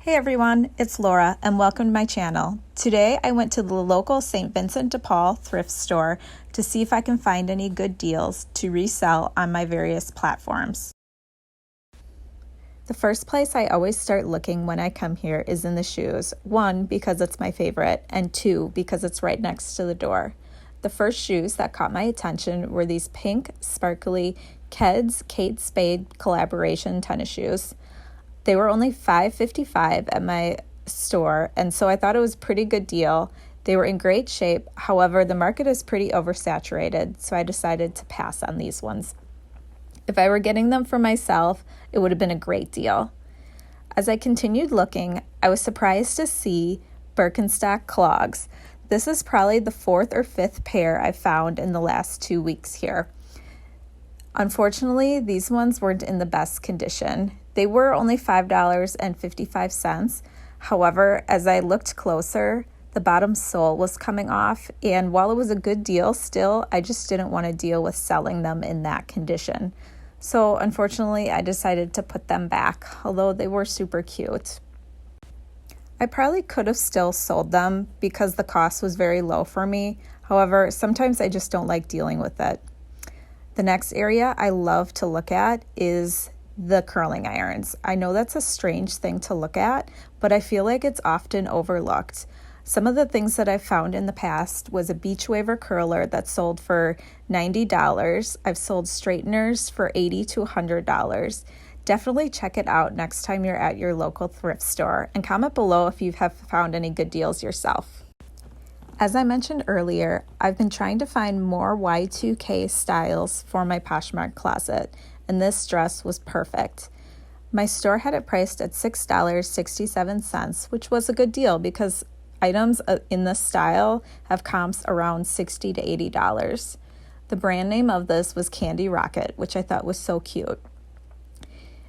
Hey everyone, it's Laura and welcome to my channel. Today I went to the local St. Vincent de Paul thrift store to see if I can find any good deals to resell on my various platforms. The first place I always start looking when I come here is in the shoes. One, because it's my favorite, and two, because it's right next to the door. The first shoes that caught my attention were these pink, sparkly Keds Kate Spade collaboration tennis shoes. They were only $5.55 at my store, and so I thought it was a pretty good deal. They were in great shape. However, the market is pretty oversaturated, so I decided to pass on these ones. If I were getting them for myself, it would have been a great deal. As I continued looking, I was surprised to see Birkenstock Clogs. This is probably the fourth or fifth pair I've found in the last 2 weeks here. Unfortunately, these ones weren't in the best condition. They were only $5.55. However, as I looked closer, the bottom sole was coming off, and while it was a good deal still, I just didn't want to deal with selling them in that condition. So unfortunately, I decided to put them back, although they were super cute. I probably could have still sold them because the cost was very low for me. However, sometimes I just don't like dealing with it. The next area I love to look at is the curling irons. I know that's a strange thing to look at, but I feel like it's often overlooked. Some of the things that I've found in the past was a beach waver curler that sold for $90. I've sold straighteners for $80 to $100. Definitely check it out next time you're at your local thrift store, and comment below if you have found any good deals yourself. As I mentioned earlier, I've been trying to find more Y2K styles for my Poshmark Closet, and this dress was perfect. My store had it priced at $6.67, which was a good deal because items in this style have comps around $60 to $80. The brand name of this was Candy Rocket, which I thought was so cute.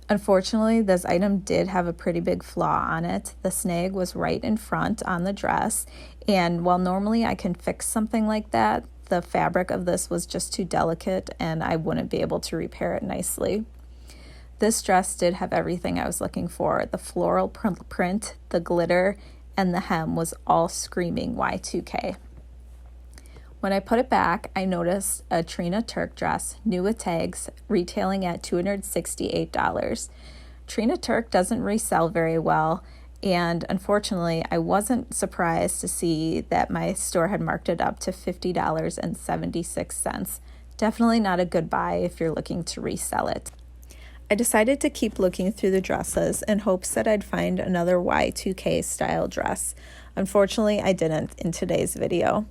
Unfortunately, this item did have a pretty big flaw on it. The snag was right in front on the dress, and while normally I can fix something like that, the fabric of this was just too delicate and I wouldn't be able to repair it nicely. This dress did have everything I was looking for. The floral print, the glitter, and the hem was all screaming Y2K. When I put it back, I noticed a Trina Turk dress, new with tags, retailing at $268. Trina Turk doesn't resell very well, and unfortunately, I wasn't surprised to see that my store had marked it up to $50.76. Definitely not a good buy if you're looking to resell it. I decided to keep looking through the dresses in hopes that I'd find another Y2K style dress. Unfortunately, I didn't in today's video.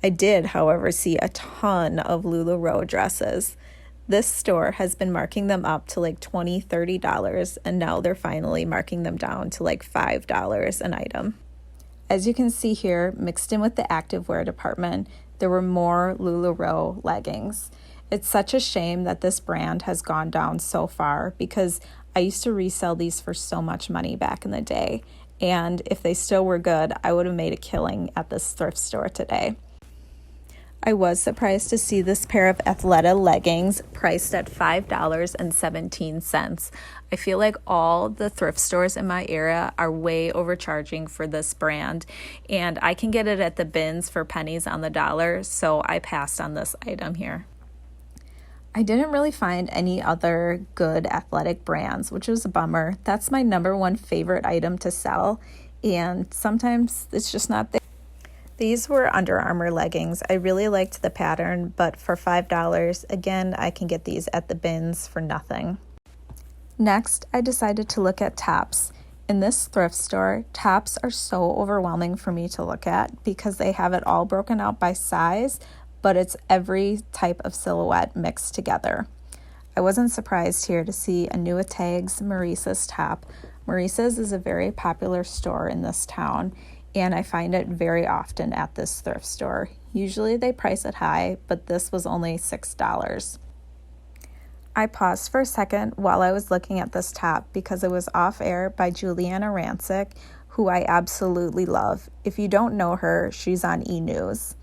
I did, however, see a ton of Lularoe dresses. This store has been marking them up to like $20, $30, and now they're finally marking them down to like $5 an item. As you can see here, mixed in with the activewear department, there were more Lularoe leggings. It's such a shame that this brand has gone down so far because I used to resell these for so much money back in the day, and if they still were good, I would have made a killing at this thrift store today. I was surprised to see this pair of Athleta leggings priced at $5.17. I feel like all the thrift stores in my area are way overcharging for this brand, and I can get it at the bins for pennies on the dollar, so I passed on this item here. I didn't really find any other good athletic brands, which was a bummer. That's my number one favorite item to sell, and sometimes it's just not there. These were Under Armour leggings. I really liked the pattern, but for $5, again, I can get these at the bins for nothing. Next, I decided to look at tops. In this thrift store, tops are so overwhelming for me to look at because they have it all broken out by size, but it's every type of silhouette mixed together. I wasn't surprised here to see a new Tags Maurice's top. Maurice's is a very popular store in this town, and I find it very often at this thrift store. Usually they price it high, but this was only $6. I paused for a second while I was looking at this top because it was off air by Juliana Rancic, who I absolutely love. If you don't know her, she's on E! News.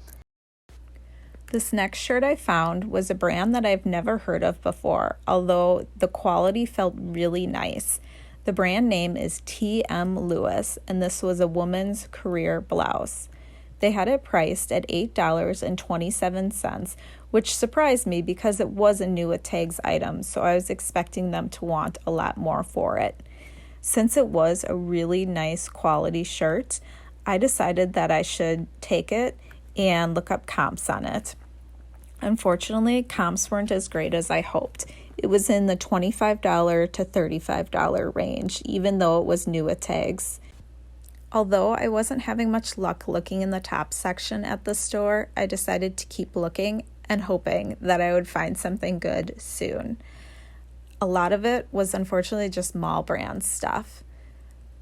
This next shirt I found was a brand that I've never heard of before, although the quality felt really nice. The brand name is T.M. Lewis, and this was a woman's career blouse. They had it priced at $8.27, which surprised me because it was a new with tags item, so I was expecting them to want a lot more for it. Since it was a really nice quality shirt, I decided that I should take it and look up comps on it. Unfortunately, comps weren't as great as I hoped. It was in the $25 to $35 range, even though it was new with tags. Although I wasn't having much luck looking in the top section at the store, I decided to keep looking and hoping that I would find something good soon. A lot of it was unfortunately just mall brand stuff.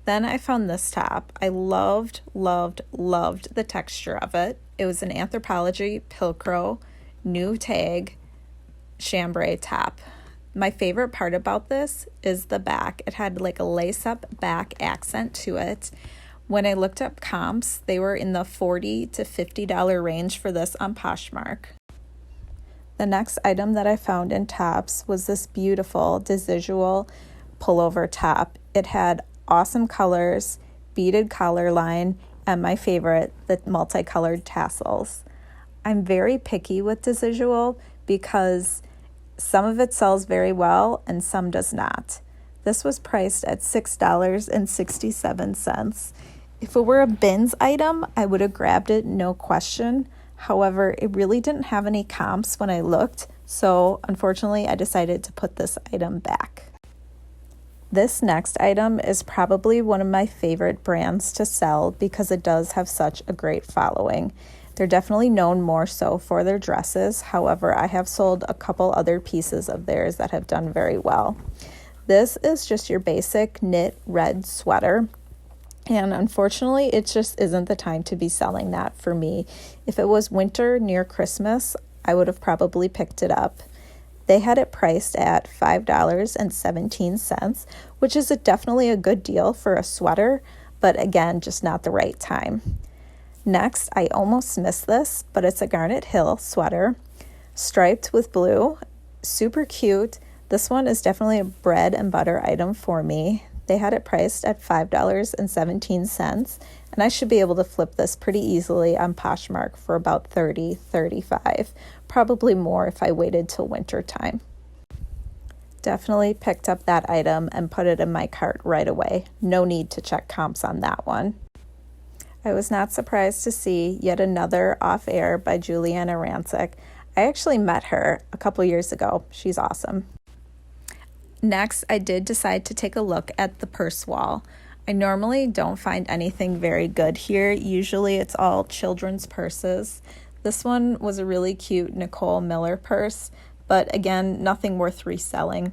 Then I found this top. I loved the texture of it. It was an Anthropologie Pilcrow new tag chambray top. My favorite part about this is the back. It had like a lace-up back accent to it. When I looked up comps, they were in the $40 to $50 range for this on Poshmark. The next item that I found in tops was this beautiful Decidual Pullover top. It had awesome colors, beaded collar line, and my favorite, the multicolored tassels. I'm very picky with Decidual because some of it sells very well and some does not. This was priced at $6.67. If it were a bins item, I would have grabbed it, no question. However, it really didn't have any comps when I looked, so unfortunately I decided to put this item back. This next item is probably one of my favorite brands to sell because it does have such a great following. They're definitely known more so for their dresses. However, I have sold a couple other pieces of theirs that have done very well. This is just your basic knit red sweater. And unfortunately, it just isn't the time to be selling that for me. If it was winter near Christmas, I would have probably picked it up. They had it priced at $5.17, which is definitely a good deal for a sweater, but again, just not the right time. Next, I almost missed this, but it's a Garnet Hill sweater, striped with blue, super cute. This one is definitely a bread and butter item for me. They had it priced at $5.17, and I should be able to flip this pretty easily on Poshmark for about $30, $35, probably more if I waited till winter time. Definitely picked up that item and put it in my cart right away. No need to check comps on that one. I was not surprised to see yet another Off Air by Juliana Rancic. I actually met her a couple years ago. She's awesome. Next, I did decide to take a look at the purse wall. I normally don't find anything very good here. Usually it's all children's purses. This one was a really cute Nicole Miller purse, but again, nothing worth reselling.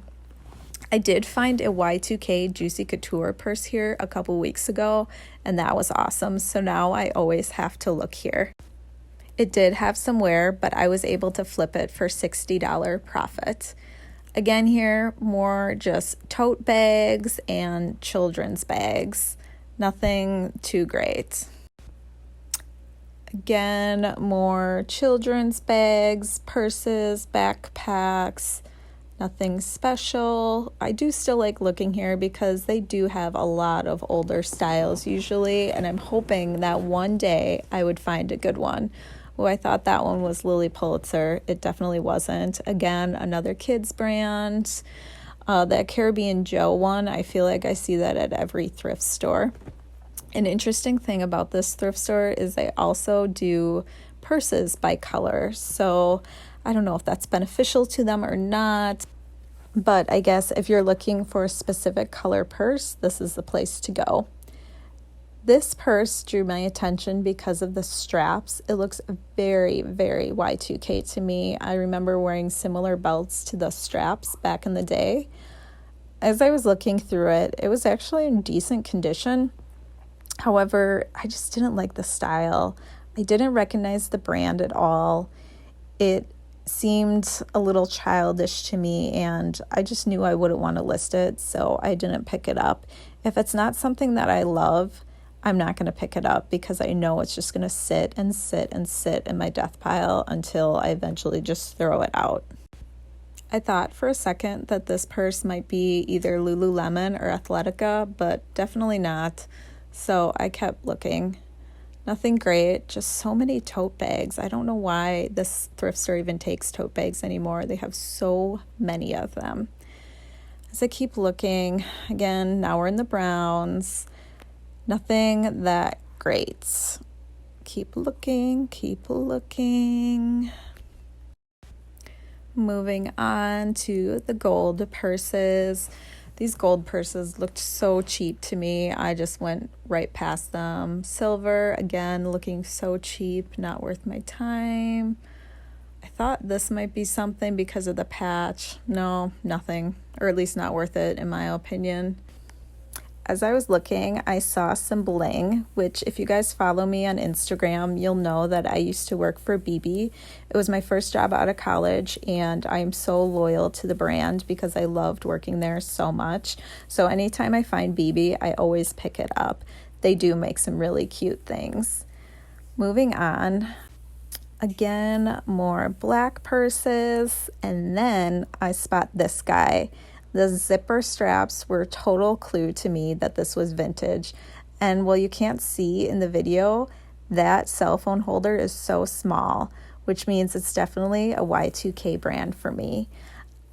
I did find a Y2K Juicy Couture purse here a couple weeks ago, and that was awesome. So now I always have to look here. It did have some wear, but I was able to flip it for $60 profit. Again here, more just tote bags and children's bags. Nothing too great. Again, more children's bags, purses, backpacks. Nothing special. I do still like looking here because they do have a lot of older styles usually, and I'm hoping that one day I would find a good one. Oh, I thought that one was Lily Pulitzer. It definitely wasn't. Again, another kids brand. That Caribbean Joe one, I feel like I see that at every thrift store. An interesting thing about this thrift store is they also do purses by color. So I don't know if that's beneficial to them or not, but I guess if you're looking for a specific color purse, this is the place to go. This purse drew my attention because of the straps. It looks very, very Y2K to me. I remember wearing similar belts to the straps back in the day. As I was looking through it, it was actually in decent condition. However, I just didn't like the style. I didn't recognize the brand at all. It seemed a little childish to me, and I just knew I wouldn't want to list it, so I didn't pick it up. If it's not something that I love, I'm not going to pick it up because I know it's just going to sit and sit and sit in my death pile until I eventually just throw it out. I thought for a second that this purse might be either Lululemon or Athletica, but definitely not. So I kept looking. Nothing great, just so many tote bags. I don't know why this thrift store even takes tote bags anymore. They have so many of them. As I keep looking, again, now we're in the browns. Nothing that great. Keep looking, keep looking. Moving on to the gold purses. These gold purses looked so cheap to me. I just went right past them. Silver, again, looking so cheap, not worth my time. I thought this might be something because of the patch. No, nothing, or at least not worth it in my opinion. As I was looking, I saw some bling, which if you guys follow me on Instagram, you'll know that I used to work for BB. It was my first job out of college, and I'm so loyal to the brand because I loved working there so much. So anytime I find BB, I always pick it up. They do make some really cute things. Moving on, again, more black purses, and then I spot this guy. The zipper straps were a total clue to me that this was vintage. And while you can't see in the video, that cell phone holder is so small, which means it's definitely a Y2K brand for me.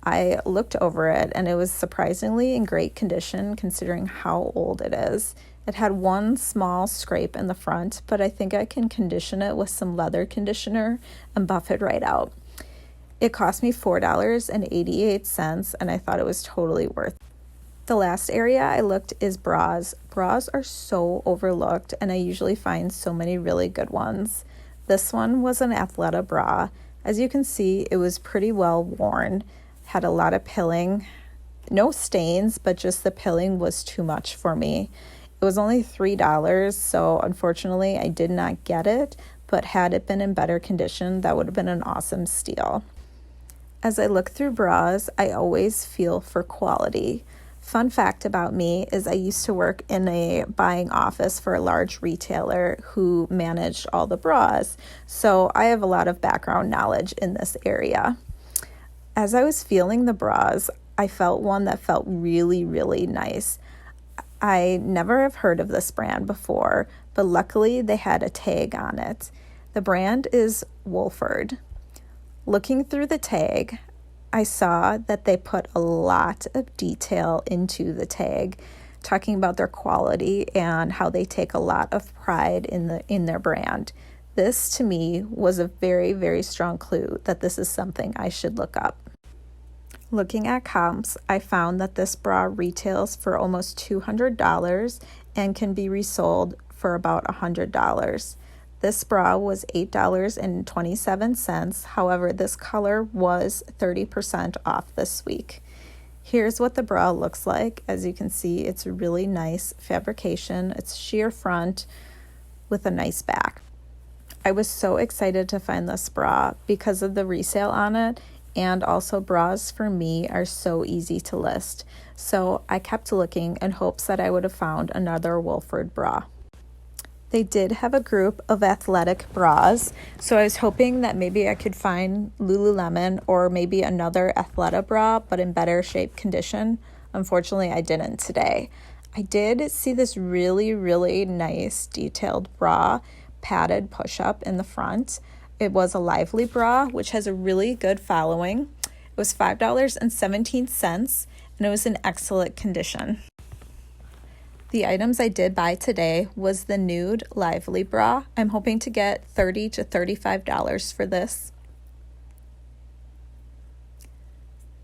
I looked over it and it was surprisingly in great condition considering how old it is. It had one small scrape in the front, but I think I can condition it with some leather conditioner and buff it right out. It cost me $4.88, and I thought it was totally worth it. The last area I looked is bras. Bras are so overlooked, and I usually find so many really good ones. This one was an Athleta bra. As you can see, it was pretty well worn, had a lot of pilling. No stains, but just the pilling was too much for me. It was only $3, so unfortunately I did not get it, but had it been in better condition, that would have been an awesome steal. As I look through bras, I always feel for quality. Fun fact about me is I used to work in a buying office for a large retailer who managed all the bras, so I have a lot of background knowledge in this area. As I was feeling the bras, I felt one that felt really, really nice. I never have heard of this brand before, but luckily they had a tag on it. The brand is Wolford. Looking through the tag, I saw that they put a lot of detail into the tag, talking about their quality and how they take a lot of pride in their brand. This, to me, was a very, very strong clue that this is something I should look up. Looking at comps, I found that this bra retails for almost $200 and can be resold for about $100. This bra was $8.27. However, this color was 30% off this week. Here's what the bra looks like. As you can see, it's a really nice fabrication. It's sheer front with a nice back. I was so excited to find this bra because of the resale on it, and also bras for me are so easy to list. So I kept looking in hopes that I would have found another Wolford bra. They did have a group of athletic bras, so I was hoping that maybe I could find Lululemon or maybe another Athleta bra, but in better shape condition. Unfortunately, I didn't today. I did see this really, really nice detailed bra, padded push-up in the front. It was a Lively bra, which has a really good following. It was $5.17, and it was in excellent condition. The items I did buy today was the nude Lively bra. I'm hoping to get $30 to $35 for this.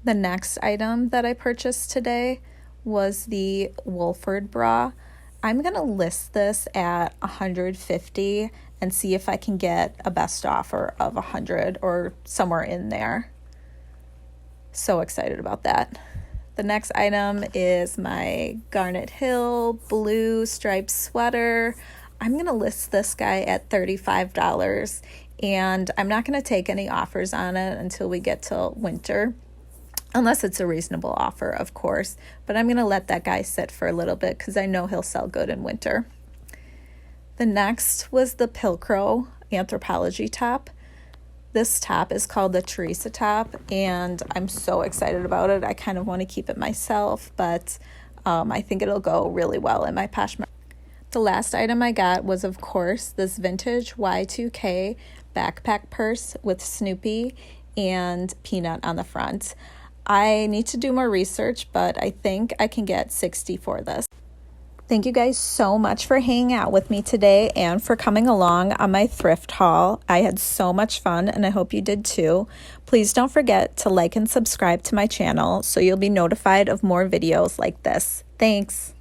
The next item that I purchased today was the Wolford bra. I'm going to list this at $150 and see if I can get a best offer of $100 or somewhere in there. So excited about that. The next item is my Garnet Hill blue striped sweater. I'm going to list this guy at $35, and I'm not going to take any offers on it until we get to winter, unless it's a reasonable offer, of course. But I'm going to let that guy sit for a little bit because I know he'll sell good in winter. The next was the Pilcrow Anthropology top. This top is called the Teresa top, and I'm so excited about it. I kind of want to keep it myself, but I think it'll go really well in my Poshmark. The last item I got was, of course, this vintage Y2K backpack purse with Snoopy and Peanut on the front. I need to do more research, but I think I can get $60 for this. Thank you guys so much for hanging out with me today and for coming along on my thrift haul. I had so much fun, and I hope you did too. Please don't forget to like and subscribe to my channel so you'll be notified of more videos like this. Thanks.